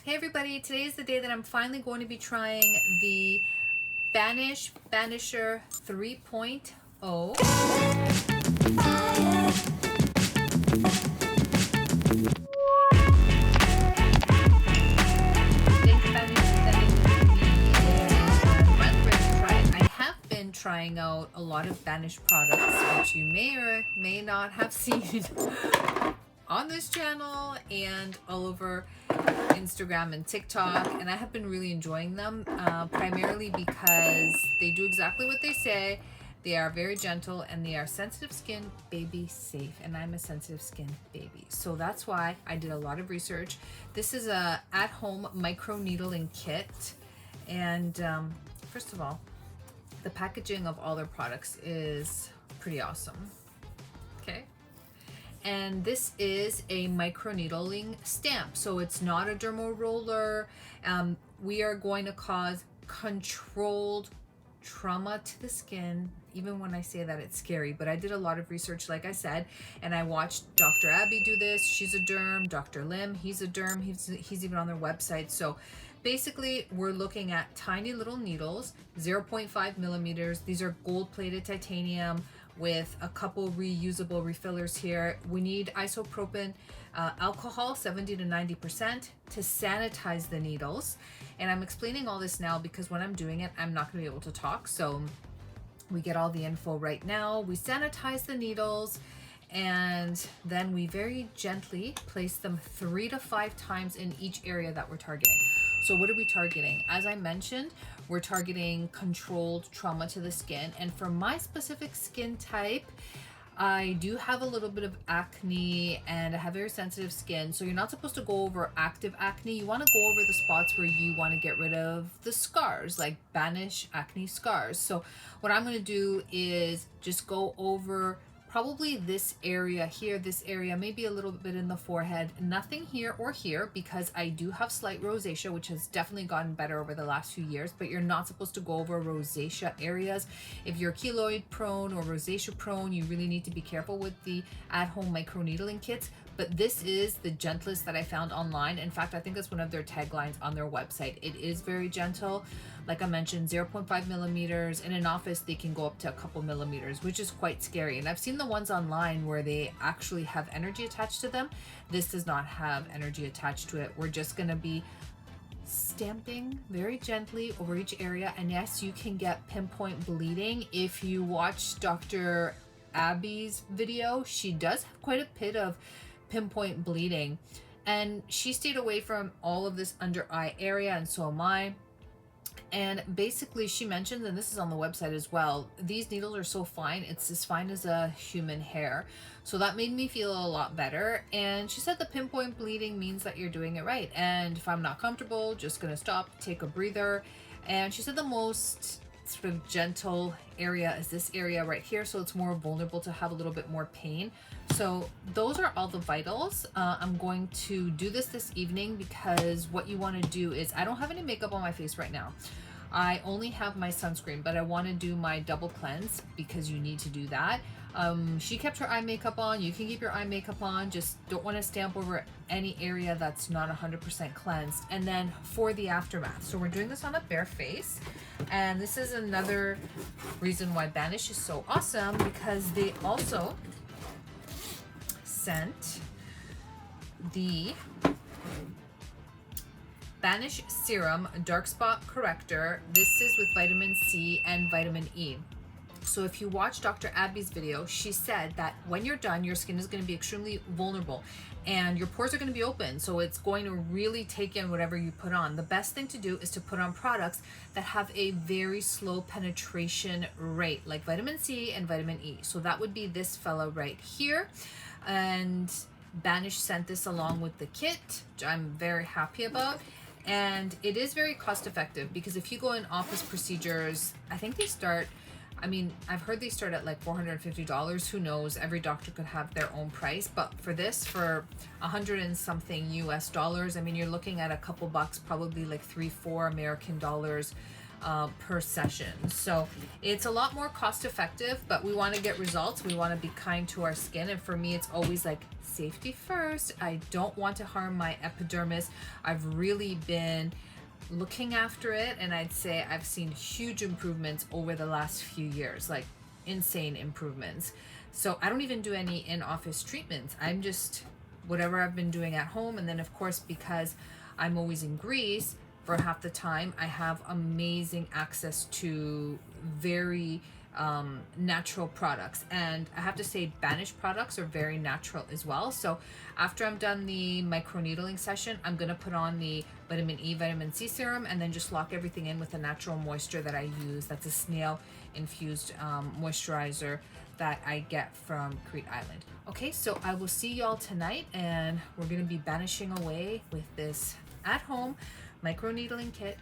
Hey everybody, today is the day that I'm finally going to be trying the BANISHER 3.0. I have been trying out a lot of BANISH products, which you may or may not have seen on this channel and all over Instagram and TikTok, and I have been really enjoying them, primarily because they do exactly what they say. They are very gentle and they are sensitive skin baby safe, and I'm a sensitive skin baby, so that's why I did a lot of research. This is a at-home microneedling kit, and first of all, the packaging of all their products is pretty awesome. Okay, and this is a microneedling stamp, so it's not a dermal roller. We are going to cause controlled trauma to the skin. Even when I say that, it's scary, but I did a lot of research, like I said, and I watched Dr. Abby do this. She's a derm. Dr. Lim, he's a derm. He's even on their website. So basically, we're looking at tiny little needles, 0.5 millimeters. These are gold-plated titanium with a couple reusable refillers here. We need isopropyl alcohol, 70 to 90%, to sanitize the needles. And I'm explaining all this now because when I'm doing it, I'm not going to be able to talk. So we get all the info right now. We sanitize the needles, and then we very gently place them 3 to 5 times in each area that we're targeting. So what are we targeting? As I mentioned, we're targeting controlled trauma to the skin. And for my specific skin type, I do have a little bit of acne and I have very sensitive skin. So you're not supposed to go over active acne. You want to go over the spots where you want to get rid of the scars, like BANISH acne scars. So what I'm going to do is just go over probably this area here, this area, maybe a little bit in the forehead, nothing here or here, because I do have slight rosacea, which has definitely gotten better over the last few years, but you're not supposed to go over rosacea areas. If you're keloid prone or rosacea prone, you really need to be careful with the at-home microneedling kits. But this is the gentlest that I found online. In fact, I think that's one of their taglines on their website. It is very gentle. Like I mentioned, 0.5 millimeters. In an office, they can go up to a couple millimeters, which is quite scary. And I've seen the ones online where they actually have energy attached to them. This does not have energy attached to it. We're just gonna be stamping very gently over each area. And yes, you can get pinpoint bleeding. If you watch Dr. Abby's video, she does have quite a bit of pinpoint bleeding, and she stayed away from all of this under eye area, and so am I. And basically she mentions, and this is on the website as well, these needles are so fine, it's as fine as a human hair. So that made me feel a lot better. And she said the pinpoint bleeding means that you're doing it right, and if I'm not comfortable, just gonna stop, take a breather. And she said the most sort of gentle area is this area right here, so it's more vulnerable to have a little bit more pain. So those are all the vitals. I'm going to do this evening because what you want to do is, I don't have any makeup on my face right now. I only have my sunscreen, but I want to do my double cleanse because you need to do that. She kept her eye makeup on. You can keep your eye makeup on. Just don't want to stamp over any area that's not 100% cleansed. And then for the aftermath, so we're doing this on a bare face. And this is another reason why BANISH is so awesome, because they also sent the BANISH Serum Dark Spot Corrector. This is with vitamin C and vitamin E. So if you watch Dr. Abby's video, she said that when you're done, your skin is going to be extremely vulnerable and your pores are going to be open. So it's going to really take in whatever you put on. The best thing to do is to put on products that have a very slow penetration rate, like vitamin C and vitamin E. So that would be this fella right here. And BANISH sent this along with the kit, which I'm very happy about. And it is very cost effective because if you go in office procedures, I think they start, I mean, I've heard they start at like $450. Who knows? Every doctor could have their own price. But for this, for 100 and something US dollars, I mean, you're looking at a couple bucks, probably like $3-4 American dollars per session. So it's a lot more cost effective, but we want to get results. We want to be kind to our skin. And for me, it's always like safety first. I don't want to harm my epidermis. I've really been looking after it, and I'd say I've seen huge improvements over the last few years, like insane improvements. So I don't even do any in-office treatments. I'm just whatever I've been doing at home. And then of course, because I'm always in Greece for half the time, I have amazing access to very natural products. And I have to say BANISH products are very natural as well. So after I'm done the microneedling session, I'm going to put on the vitamin E, vitamin C serum, and then just lock everything in with a natural moisture that I use. That's a snail infused moisturizer that I get from Crete Island. Okay, so I will see y'all tonight, and we're going to be banishing away with this at home microneedling kit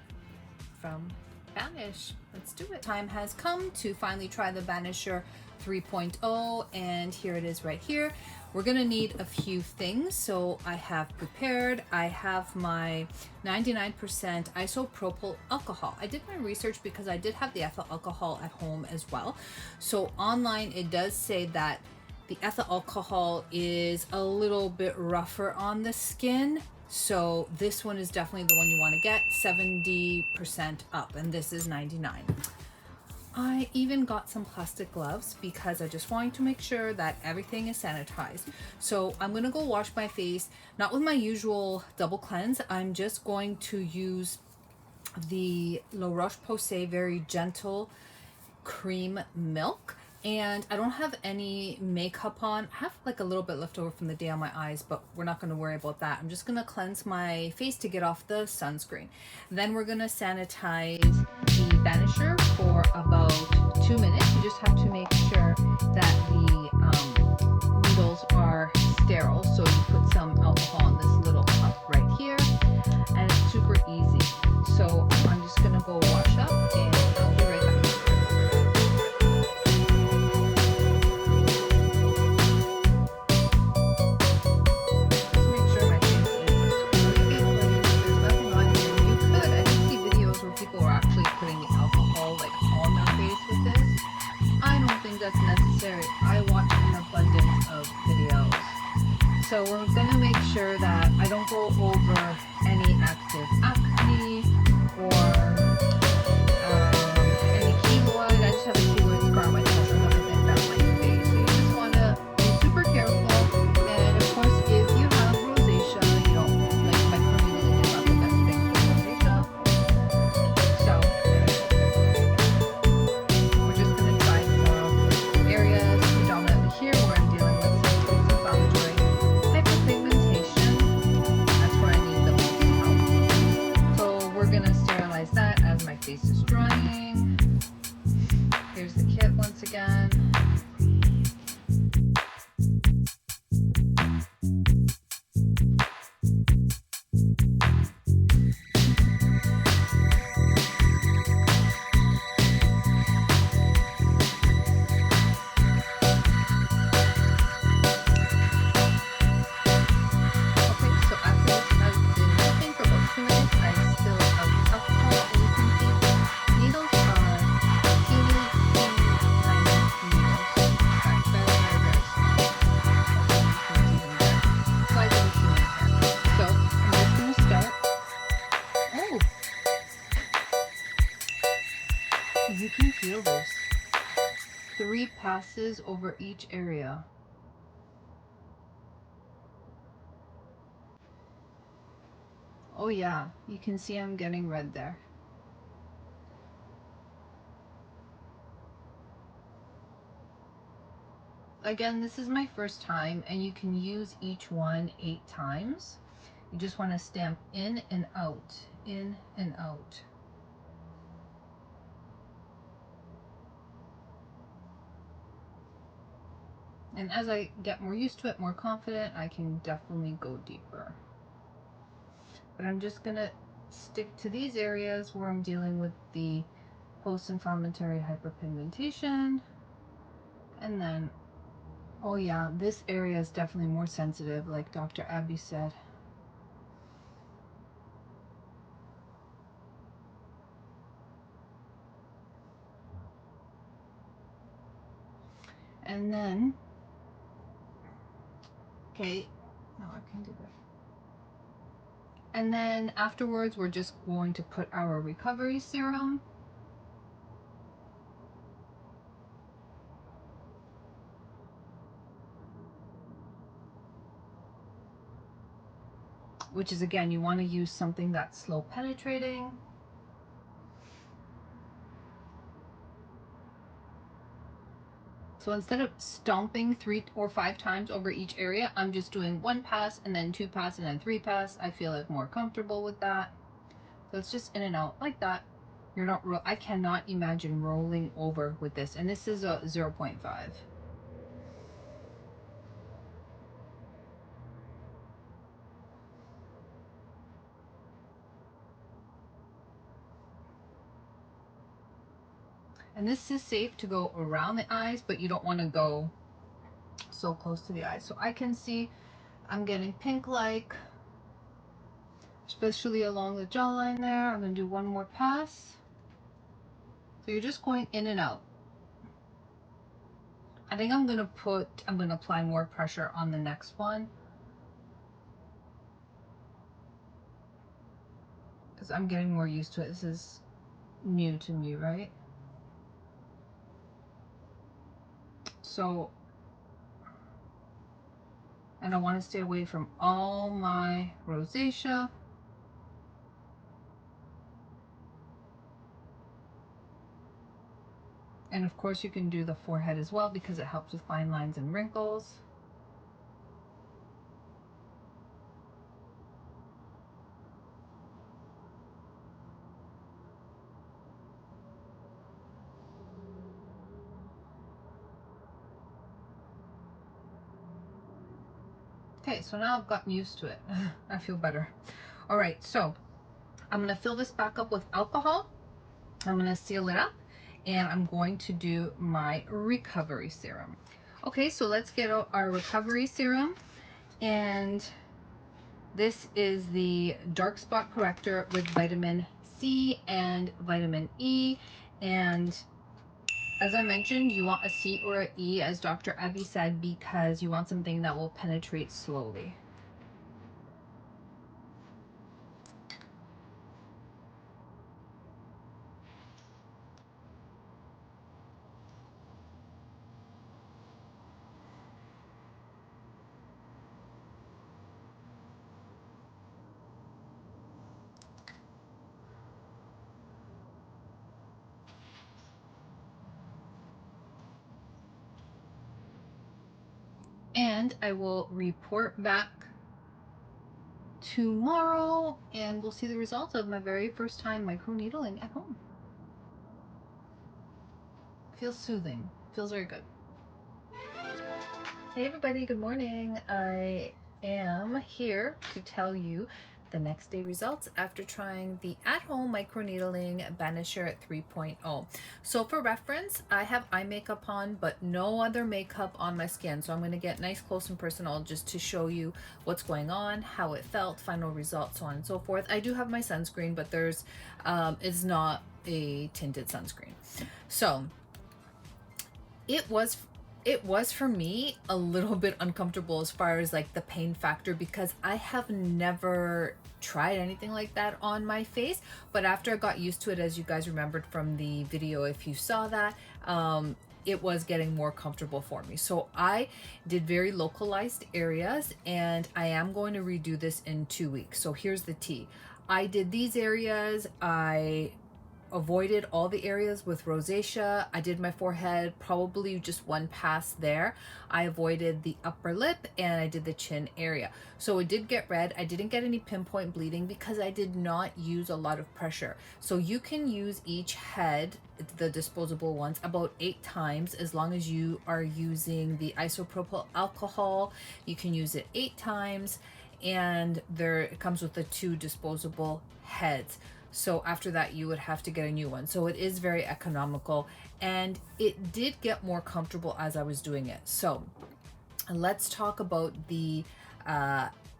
from BANISH. Let's do it. Time has come to finally try the BANISHER 3.0, and here it is right here. We're gonna need a few things. So I have prepared, I have my 99% isopropyl alcohol. I did my research because I did have the ethyl alcohol at home as well. So online it does say that the ethyl alcohol is a little bit rougher on the skin. So this one is definitely the one you want to get, 70% up, and this is 99. I even got some plastic gloves because I just wanted to make sure that everything is sanitized. So I'm gonna go wash my face, not with my usual double cleanse. I'm just going to use the La Roche-Posay Very Gentle Cream Milk. And I don't have any makeup on. I have like a little bit left over from the day on my eyes, but we're not going to worry about that. I'm just going to cleanse my face to get off the sunscreen. Then we're going to sanitize the BANISHER for about 2 minutes. You just have to make sure that the needles are sterile. So you put some alcohol in this little cup right here, and it's super easy. So I'm just going to go wash up, and I'll be right back. That's necessary. I watch an abundance of videos. So we're going to make sure that I don't go over any active acne or any keloid. I just have a keloid scar on my chest and everything that my face. So you just want to be super careful. And of course, if you have rosacea, you don't like microneedling is not the best thing for rosacea. So we're just going to try some areas predominantly here where I'm dealing with some post-inflammatory hyperpigmentation. That's where I need the most help. So we're gonna sterilize that as my face is drying. Here's the kit once again. You can feel this. 3 passes over each area. Oh yeah, you can see I'm getting red there. Again, this is my first time, and you can use each one 8 times. You just want to stamp in and out, in and out. And as I get more used to it, more confident, I can definitely go deeper. But I'm just gonna stick to these areas where I'm dealing with the post-inflammatory hyperpigmentation. And then, oh yeah, this area is definitely more sensitive, like Dr. Abby said. And then, okay, no, I can do that. And then afterwards, we're just going to put our recovery serum. Which is, again, you want to use something that's slow penetrating. So instead of stomping 3 or 5 times over each area, I'm just doing 1 pass and then 2 pass and then 3 pass. I feel like more comfortable with that. So it's just in and out like that. You're not I cannot imagine rolling over with this. And this is a 0.5. And this is safe to go around the eyes, but you don't want to go so close to the eyes. So I can see I'm getting pink-like, especially along the jawline there. I'm going to do 1 more pass. So you're just going in and out. I think I'm going to apply more pressure on the next one, because I'm getting more used to it. This is new to me, right? So, and I want to stay away from all my rosacea. And of course you can do the forehead as well, because it helps with fine lines and wrinkles. Okay, so now I've gotten used to it. I feel better. All right, so I'm going to fill this back up with alcohol. I'm going to seal it up, and I'm going to do my recovery serum. Okay, so let's get out our recovery serum. And this is the dark spot corrector with vitamin C and vitamin E. And as I mentioned, you want a C or an E, as Dr. Abby said, because you want something that will penetrate slowly. And I will report back tomorrow, and we'll see the results of my very first time microneedling at home. Feels soothing. Feels very good. Hey everybody, good morning. I am here to tell you the next day results after trying the at-home microneedling BANISHER 3.0. So for reference, I have eye makeup on, but no other makeup on my skin. So I'm going to get nice, close, and personal just to show you what's going on, how it felt, final results, so on and so forth. I do have my sunscreen, but there's it's not a tinted sunscreen. So it was for me a little bit uncomfortable as far as like the pain factor, because I have never tried anything like that on my face. But after I got used to it, as you guys remembered from the video, if you saw that, it was getting more comfortable for me. So I did very localized areas, and I am going to redo this in 2 weeks. So here's the tea. I did these areas. I avoided all the areas with rosacea. I did my forehead, probably just 1 pass there. I avoided the upper lip, and I did the chin area. So it did get red. I didn't get any pinpoint bleeding because I did not use a lot of pressure. So you can use each head, the disposable ones, about 8 times, as long as you are using the isopropyl alcohol. You can use it 8 times, and it comes with the 2 disposable heads. So after that, you would have to get a new one. So it is very economical, and it did get more comfortable as I was doing it. So let's talk about the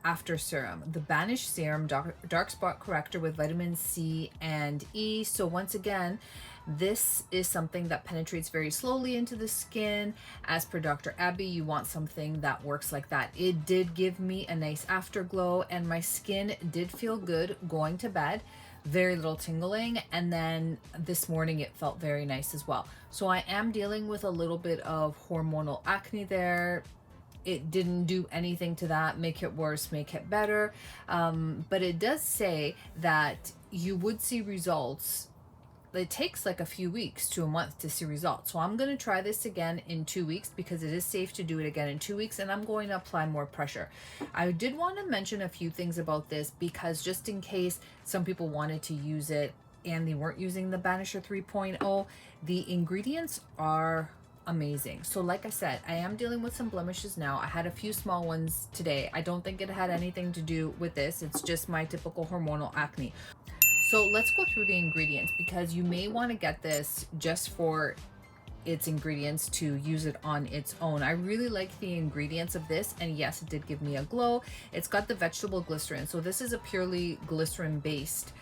after serum, the BANISH serum dark spot corrector with vitamin C and E. So once again, This is something that penetrates very slowly into the skin. As per Dr. Abby, you want something that works like that. It did give me a nice afterglow, and my skin did feel good going to bed. Very little tingling, and then this morning it felt very nice as well. So I am dealing with a little bit of hormonal acne there. It didn't do anything to that, make it worse, make it better. But it does say that you would see results. It takes like a few weeks to a month to see results. So I'm going to try this again in 2 weeks, because it is safe to do it again in 2 weeks, and I'm going to apply more pressure. I did want to mention a few things about this, because just in case some people wanted to use it and they weren't using the BANISHER 3.0, the ingredients are amazing. So like I said, I am dealing with some blemishes now. I had a few small ones today. I don't think it had anything to do with this. It's just my typical hormonal acne. So let's go through the ingredients, because you may want to get this just for its ingredients to use it on its own. I really like the ingredients of this, and yes, it did give me a glow. It's got the vegetable glycerin. So this is a purely glycerin based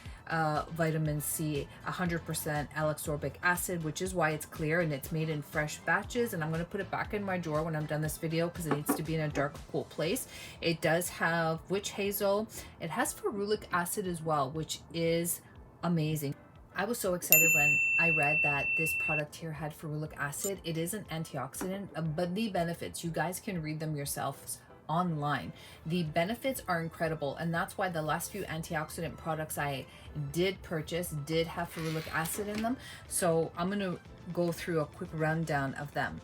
vitamin C, 100% L-ascorbic acid, which is why it's clear, and it's made in fresh batches. And I'm going to put it back in my drawer when I'm done this video, because it needs to be in a dark, cool place. It does have witch hazel. It has ferulic acid as well, which is amazing. I was so excited when I read that this product here had ferulic acid. It is an antioxidant, but the benefits, you guys can read them yourselves online. The benefits are incredible, and that's why the last few antioxidant products I did purchase did have ferulic acid in them. So I'm going to go through a quick rundown of them.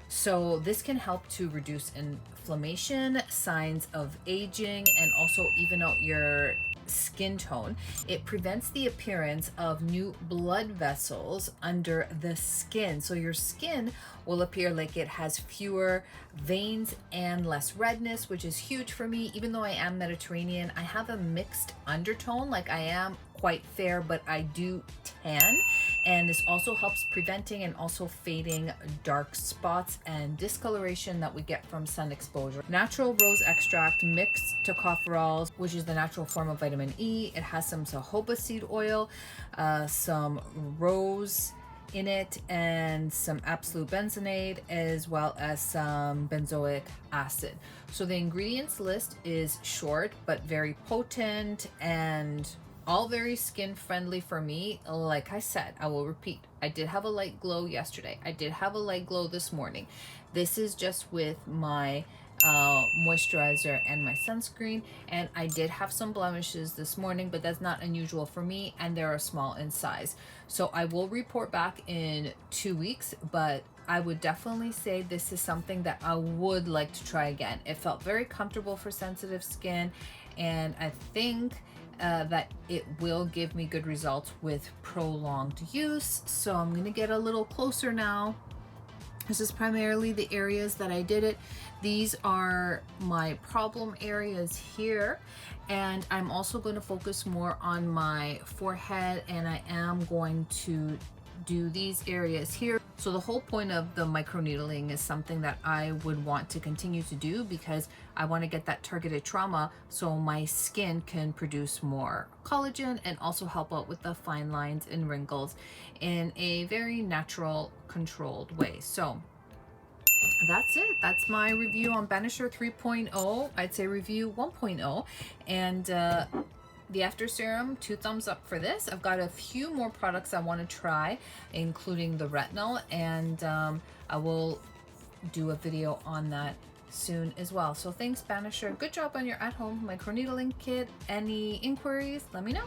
So this can help to reduce inflammation, signs of aging, and also even out your skin tone. It prevents the appearance of new blood vessels under the skin. So your skin will appear like it has fewer veins and less redness, which is huge for me. Even though I am Mediterranean, I have a mixed undertone. Like, I am quite fair, but I do tan. And this also helps preventing and also fading dark spots and discoloration that we get from sun exposure. Natural rose extract mixed tocopherols, which is the natural form of vitamin E. It has some jojoba seed oil, some rose in it, and some absolute benzoate, as well as some benzoic acid. So the ingredients list is short but very potent, and all very skin friendly for me. Like I said, I will repeat, I did have a light glow yesterday. I did have a light glow this morning. This is just with my moisturizer and my sunscreen, and I did have some blemishes this morning, but that's not unusual for me, and they are small in size. So I will report back in 2 weeks, but I would definitely say this is something that I would like to try again. It felt very comfortable for sensitive skin, and I think that it will give me good results with prolonged use. So I'm gonna get a little closer now. This is primarily the areas that I did it. These are my problem areas here, and I'm also going to focus more on my forehead, and I am going to do these areas here. So the whole point of the microneedling is something that I would want to continue to do, because I want to get that targeted trauma so my skin can produce more collagen and also help out with the fine lines and wrinkles in a very natural, controlled way. So that's it. That's my review on BANISHER 3.0. I'd say review 1.0. And the after serum, 2 thumbs up for this. I've got a few more products I want to try, including the retinol, and I will do a video on that soon as well. So thanks, BANISHER. Good job on your at-home microneedling kit. Any inquiries, let me know.